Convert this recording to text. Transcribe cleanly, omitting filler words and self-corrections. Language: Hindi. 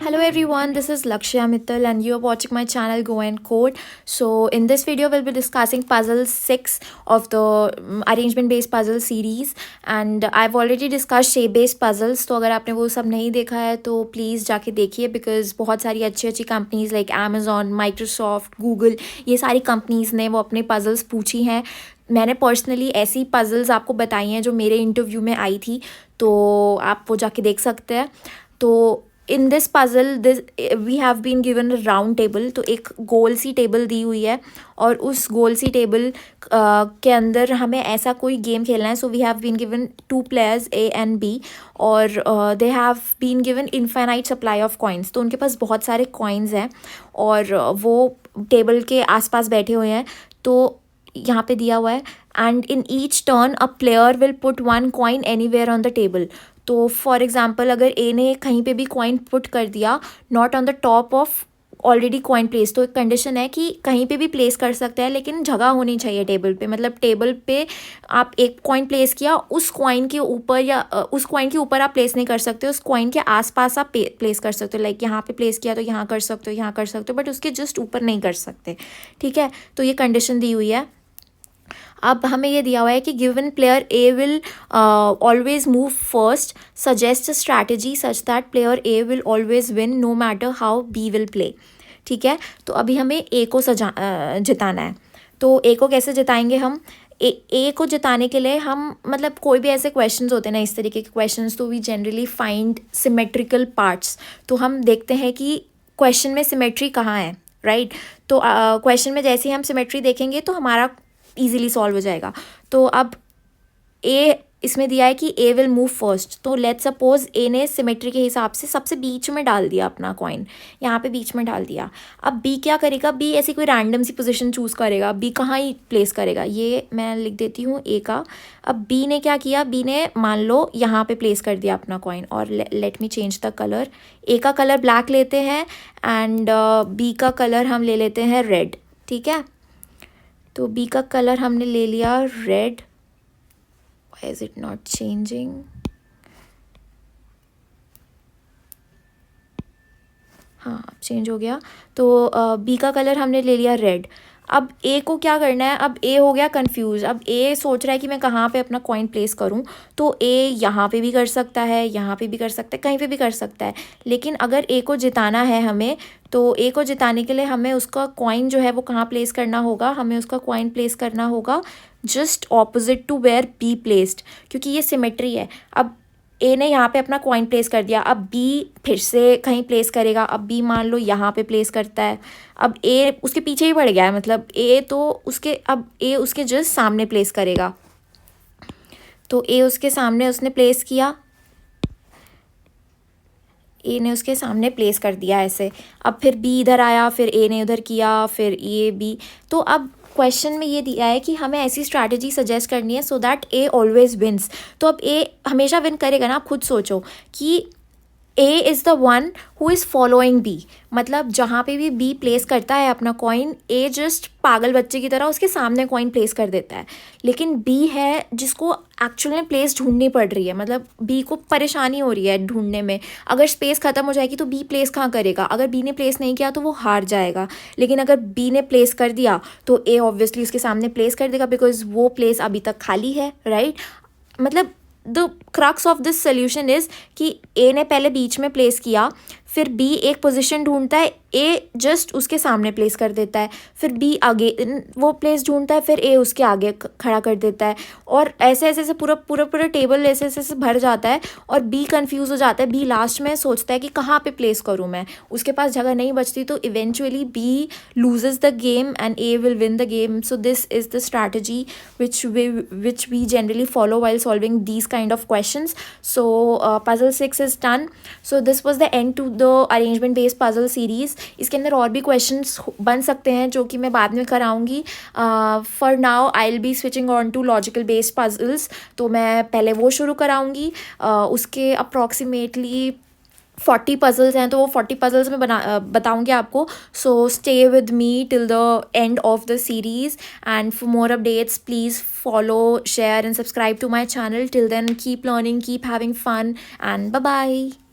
Hello everyone, this is Lakshya Mittal and you're watching my channel Go and Code. So in this video we'll be discussing puzzle 6 of the arrangement based puzzle series and I've already discussed shape based puzzles. तो अगर आपने वो सब नहीं देखा है तो प्लीज़ जाके देखिए बिकॉज बहुत सारी अच्छी अच्छी companies like Amazon, Microsoft, Google ये सारी कंपनीज़ ने वो अपने पजल्स पूछी हैं. मैंने पर्सनली ऐसी पजल्स आपको बताई हैं जो मेरे इंटरव्यू में आई थी, तो आप वो जाके देख सकते हैं. तो in this puzzle we have been given a round table. तो एक गोल सी टेबल दी हुई है और उस गोल सी टेबल के अंदर हमें ऐसा कोई गेम खेलना है. So we have been given 2 players A and B और they have been given infinite supply of coins. तो उनके पास बहुत सारे कॉइन्स हैं और वो टेबल के आसपास बैठे हुए हैं. तो यहाँ पे दिया हुआ है and in each turn a player will put 1 coin anywhere on the table. तो फॉर एग्जाम्पल अगर ए ने कहीं पे भी कॉइन पुट कर दिया not on the top of already coin place, तो एक कंडीशन है कि कहीं पे भी प्लेस कर सकते हैं लेकिन जगह होनी चाहिए टेबल पे. मतलब टेबल पे आप एक कॉइन प्लेस किया, उस कॉइन के ऊपर या उस कॉइन के ऊपर आप प्लेस नहीं कर सकते, उस कॉइन के आसपास आप प्लेस कर सकते हो. लाइक यहाँ पे प्लेस किया तो यहाँ कर सकते हो, यहाँ कर सकते हो, बट उसके जस्ट ऊपर नहीं कर सकते. ठीक है, तो ये कंडीशन दी हुई है. अब हमें ये दिया हुआ है कि given player A will always move first, suggest a strategy such that player A will always win no matter how B will play. ठीक है, तो अभी हमें ए को जिताना है. तो ए को कैसे जिताएंगे हम? ए को जिताने के लिए हम मतलब कोई भी ऐसे क्वेश्चंस होते हैं ना, इस तरीके के क्वेश्चंस, तो we generally find symmetrical parts. तो हम देखते हैं कि क्वेश्चन में सिमेट्री कहाँ है, राइट. तो क्वेश्चन में जैसे ही हम सिमेट्री देखेंगे तो हमारा ईजिली सॉल्व हो जाएगा. तो अब ए इसमें दिया है कि ए विल मूव फर्स्ट. तो लेट्स सपोज ए ने सिमेट्री के हिसाब से सबसे बीच में डाल दिया अपना कॉइन, यहाँ पे बीच में डाल दिया. अब बी क्या करेगा? बी ऐसी कोई रैंडम सी पोजीशन चूज़ करेगा. बी कहाँ ही प्लेस करेगा, ये मैं लिख देती हूँ ए का. अब बी ने क्या किया? बी ने मान लो यहाँ पे प्लेस कर दिया अपना कॉइन और let me change the colour. A का कलर ब्लैक लेते हैं एंड बी का कलर हम ले लेते हैं रेड. ठीक है, तो बी का कलर हमने ले लिया red. Why is it not changing? हाँ, अब चेंज हो गया. तो बी का कलर हमने ले लिया रेड. अब ए को क्या करना है? अब ए हो गया कंफ्यूज. अब ए सोच रहा है कि मैं कहाँ पे अपना कॉइन प्लेस करूँ. तो ए यहाँ पे भी कर सकता है, यहाँ पे भी कर सकता है, कहीं पे भी कर सकता है. लेकिन अगर ए को जिताना है हमें, तो ए को जिताने के लिए हमें उसका कॉइन जो है वो कहाँ प्लेस करना होगा? हमें उसका कॉइन प्लेस करना होगा just opposite to where B placed, क्योंकि ये सिमेट्री है. अब ए ने यहाँ पे अपना कॉइन प्लेस कर दिया, अब बी फिर से कहीं प्लेस करेगा. अब बी मान लो यहाँ पे प्लेस करता है. अब ए उसके पीछे ही पड़ गया है, मतलब ए तो उसके, अब ए उसके जस्ट सामने प्लेस करेगा. तो ए उसके सामने उसने प्लेस किया, ए ने उसके सामने प्लेस कर दिया ऐसे. अब फिर बी इधर आया, फिर ए ने उधर किया, फिर ए बी. तो अब क्वेश्चन में ये दिया है कि हमें ऐसी स्ट्रैटेजी सजेस्ट करनी है so that a always wins. तो अब ए हमेशा विन करेगा ना. आप खुद सोचो कि A is the one who is following B. मतलब जहाँ पे भी बी प्लेस करता है अपना कॉइन, ए जस्ट पागल बच्चे की तरह उसके सामने कॉइन प्लेस कर देता है. लेकिन बी है जिसको एक्चुअल में प्लेस ढूंढनी पड़ रही है, मतलब बी को परेशानी हो रही है ढूंढने में. अगर स्पेस ख़त्म हो जाएगी तो बी प्लेस कहाँ करेगा? अगर बी ने प्लेस नहीं किया तो वो हार जाएगा. लेकिन अगर बी ने प्लेस कर दिया तो ए ऑब्वियसली उसके सामने प्लेस कर देगा बिकॉज वो प्लेस अभी तक खाली है, राइट. मतलब the crux of this solution is कि ए ने पहले बीच में प्लेस किया, फिर बी एक पोजीशन ढूंढता है, ए जस्ट उसके सामने प्लेस कर देता है, फिर बी आगे वो प्लेस ढूंढता है, फिर ए उसके आगे खड़ा कर देता है. और ऐसे ऐसे ऐसे पूरा पूरा पूरा टेबल ऐसे ऐसे ऐसे भर जाता है और बी कंफ्यूज हो जाता है. बी लास्ट में सोचता है कि कहाँ पे प्लेस करूँ मैं, उसके पास जगह नहीं बचती. तो eventually B loses the game and A will win the game. So this is the strategy which we generally follow while solving these kind of questions. So puzzle 6 is done. So this was the end to the arrangement based puzzle series. इसके अंदर और भी क्वेश्चंस बन सकते हैं जो कि मैं बाद में कराऊंगी. For now I will be switching on to logical based puzzles. तो मैं पहले वो शुरू कराऊंगी. उसके अप्रॉक्सीमेटली 40 पजल्स हैं, तो वो 40 पजल्स में बताऊंगी आपको. So stay with me till the end of the series and for more updates please follow, share and subscribe to my channel. Till then, keep learning, keep having fun, and bye bye.